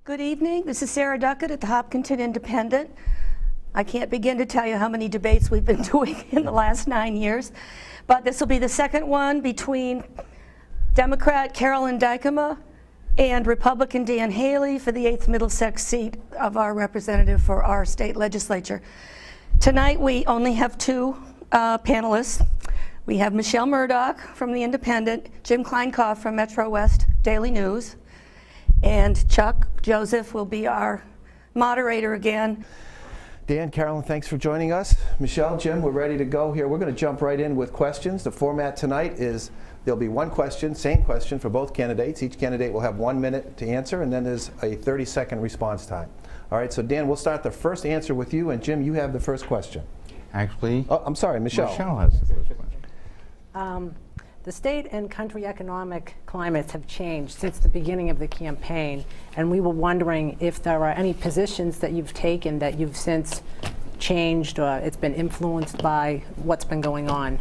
Good evening. This is Sarah Duckett at the Hopkinton Independent. I can't begin to tell you how many debates we've been doing in the last 9 years, but this will be the second one between Democrat Carolyn Dykema and Republican Dan Haley for the 8th Middlesex seat of our representative for our state legislature. Tonight we only have two panelists. We have Michelle Murdoch from the Independent, Jim Kleinkopf from Metro West Daily News, and Chuck Joseph will be our moderator again. Dan, Carolyn, thanks for joining us. Michelle, Jim, we're ready to go here. We're going to jump right in with questions. The format tonight is there'll be one question, same question for both candidates. Each candidate will have 1 minute to answer, and then there's a 30-second response time. All right, so Dan, we'll start the first answer with you, and Jim, you have the first question. Actually, oh, I'm sorry, Michelle. Michelle has the first question. The state and country economic climates have changed since the beginning of the campaign, and we were wondering if there are any positions that you've taken that you've since changed or it's been influenced by what's been going on.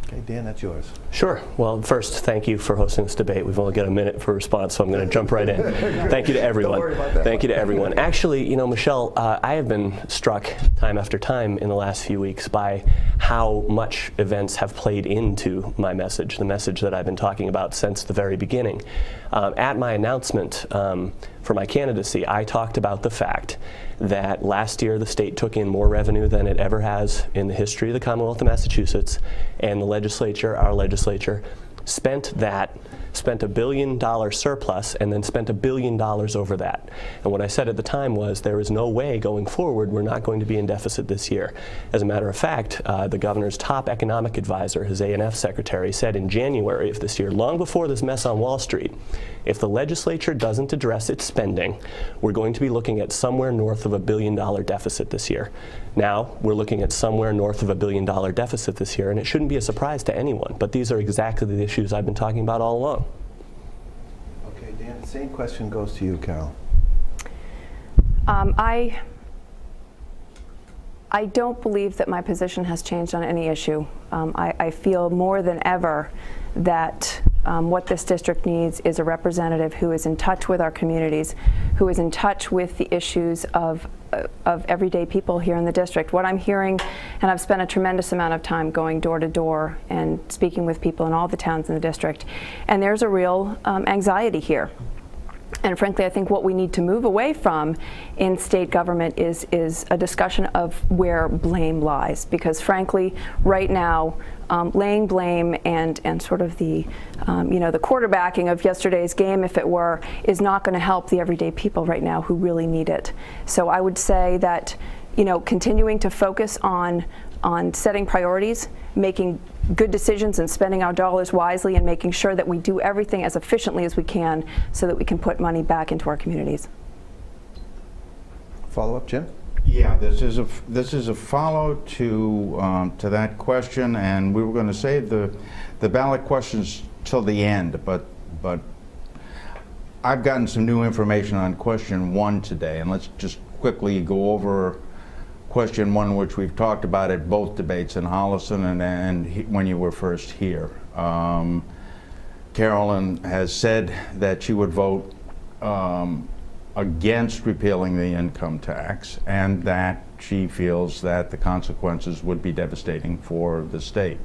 Okay, Dan, that's yours. Sure. Well, first, thank you for hosting this debate. We've only got a minute for response, so I'm going to jump right in. Thank you to everyone. Don't worry about that. Thank you to everyone. Actually, you know, Michelle, I have been struck time after time in the last few weeks by how much events have played into my message, the message that I've been talking about since the very beginning. At my announcement for my candidacy, I talked about the fact that last year the state took in more revenue than it ever has in the history of the Commonwealth of Massachusetts, and the legislature, our legislature, spent $1 billion surplus and then spent $1 billion over that. And what I said at the time was there is no way going forward we're not going to be in deficit this year. As a matter of fact, the governor's top economic advisor, his A&F secretary, said in January of this year, long before this mess on Wall Street, if the legislature doesn't address its spending, we're going to be looking at somewhere north of $1 billion deficit this year. Now, we're looking at somewhere north of $1 billion deficit this year, and it shouldn't be a surprise to anyone, but these are exactly the issues I've been talking about all along. Okay, Dan, the same question goes to you, Carol. I don't believe that my position has changed on any issue. I feel more than ever that what this district needs is a representative who is in touch with our communities, who is in touch with the issues of everyday people here in the district. What I'm hearing, and I've spent a tremendous amount of time going door to door and speaking with people in all the towns in the district, and there's a real anxiety here. And frankly, I think what we need to move away from in state government is a discussion of where blame lies. Because frankly, right now, laying blame and sort of the the quarterbacking of yesterday's game, if it were, is not going to help the everyday people right now who really need it. So I would say that continuing to focus on setting priorities, making good decisions and spending our dollars wisely, and making sure that we do everything as efficiently as we can so that we can put money back into our communities. Follow up, Jim? Yeah, this is a follow to that question, and we were going to save the ballot questions till the end, but I've gotten some new information on question 1 today, and let's just quickly go over question 1, which we've talked about at both debates in Holliston and when you were first here. Carolyn has said that she would vote against repealing the income tax, and that she feels that the consequences would be devastating for the state.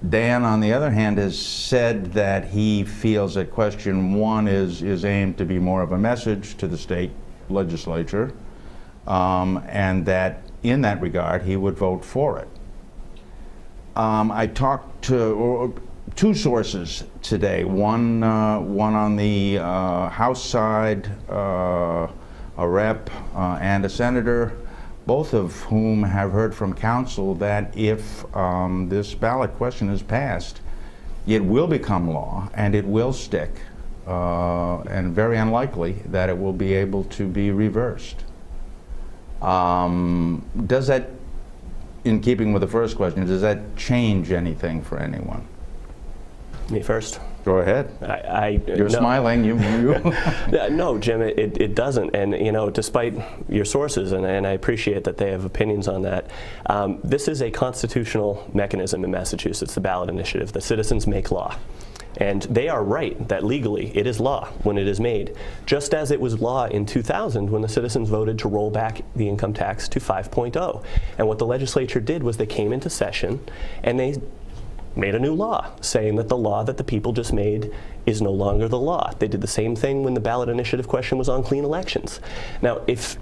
Dan, on the other hand, has said that he feels that question 1 is aimed to be more of a message to the state legislature, and that in that regard he would vote for it. I talked to two sources today, one on the House side, a rep and a senator, both of whom have heard from counsel that if this ballot question is passed, it will become law and it will stick, and very unlikely that it will be able to be reversed. Does that, in keeping with the first question, does that change anything for anyone? Me first? Go ahead. You're no. smiling. No, Jim, it doesn't. And despite your sources, and I appreciate that they have opinions on that, this is a constitutional mechanism in Massachusetts, the ballot initiative. The citizens make law. And they are right that legally it is law when it is made, just as it was law in 2000 when the citizens voted to roll back the income tax to 5.0. And what the legislature did was they came into session and they made a new law saying that the law that the people just made is no longer the law. They did the same thing when the ballot initiative question was on clean elections. Now, if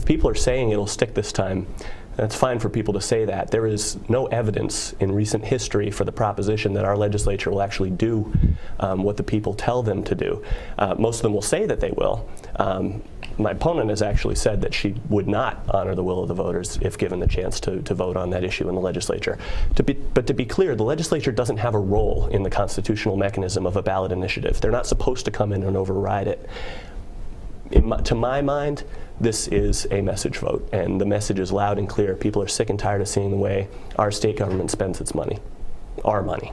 people are saying it'll stick this time, that's fine for people to say that. There is no evidence in recent history for the proposition that our legislature will actually do what the people tell them to do. Most of them will say that they will. My opponent has actually said that she would not honor the will of the voters if given the chance to vote on that issue in the legislature. But to be clear, the legislature doesn't have a role in the constitutional mechanism of a ballot initiative. They're not supposed to come in and override it. To my mind, this is a message vote, and the message is loud and clear. People are sick and tired of seeing the way our state government spends its money, our money.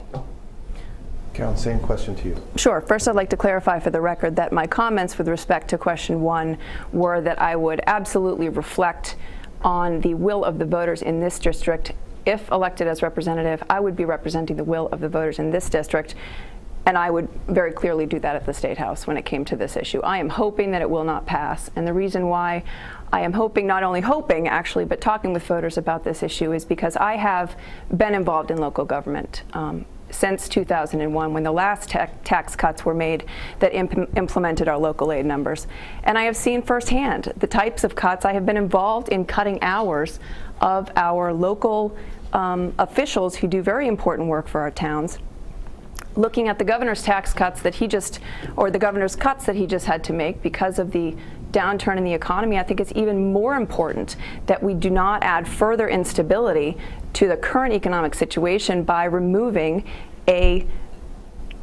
Carolyn, same question to you. Sure. First, I'd like to clarify for the record that my comments with respect to question 1 were that I would absolutely reflect on the will of the voters in this district. If elected as representative, I would be representing the will of the voters in this district, and I would very clearly do that at the State House when it came to this issue. I am hoping that it will not pass, and the reason why I am hoping, not only hoping actually, but talking with voters about this issue is because I have been involved in local government since 2001 when the last tax cuts were made that implemented our local aid numbers. And I have seen firsthand the types of cuts. I have been involved in cutting hours of our local officials who do very important work for our towns. Looking at the governor's tax cuts that the governor's cuts that he just had to make because of the downturn in the economy, I think it's even more important that we do not add further instability to the current economic situation by removing a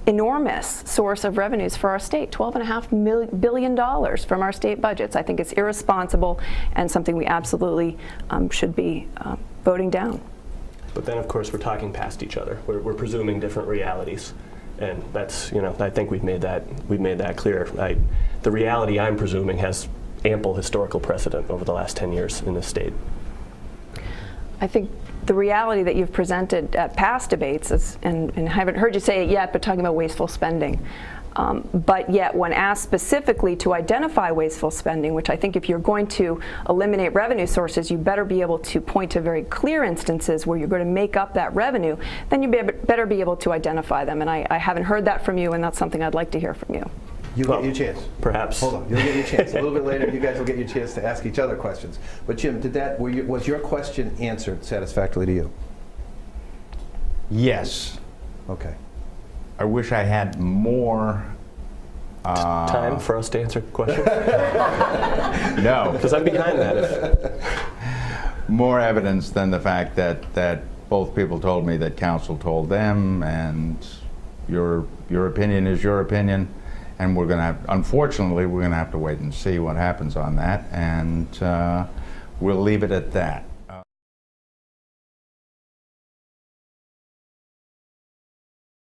enormous source of revenues for our state, $12.5 billion from our state budgets. I think it's irresponsible and something we absolutely should be voting down. But then, of course, we're talking past each other. We're presuming different realities, and that's, I think we've made that clear. The reality I'm presuming has ample historical precedent over the last 10 years in this state. I think the reality that you've presented at past debates is, and I haven't heard you say it yet, but talking about wasteful spending. But yet, when asked specifically to identify wasteful spending, which I think if you're going to eliminate revenue sources, you better be able to point to very clear instances where you're going to make up that revenue, then you better be able to identify them. And I haven't heard that from you, and that's something I'd like to hear from you. You'll get your chance. Perhaps. Hold on. You'll get your chance. A little bit later, you guys will get your chance to ask each other questions. But Jim, was your question answered satisfactorily to you? Yes. Okay. I wish I had more time for us to answer questions? No. Because I'm behind that. More evidence than the fact that both people told me that council told them, and your opinion is your opinion, and unfortunately, we're going to have to wait and see what happens on that, and we'll leave it at that.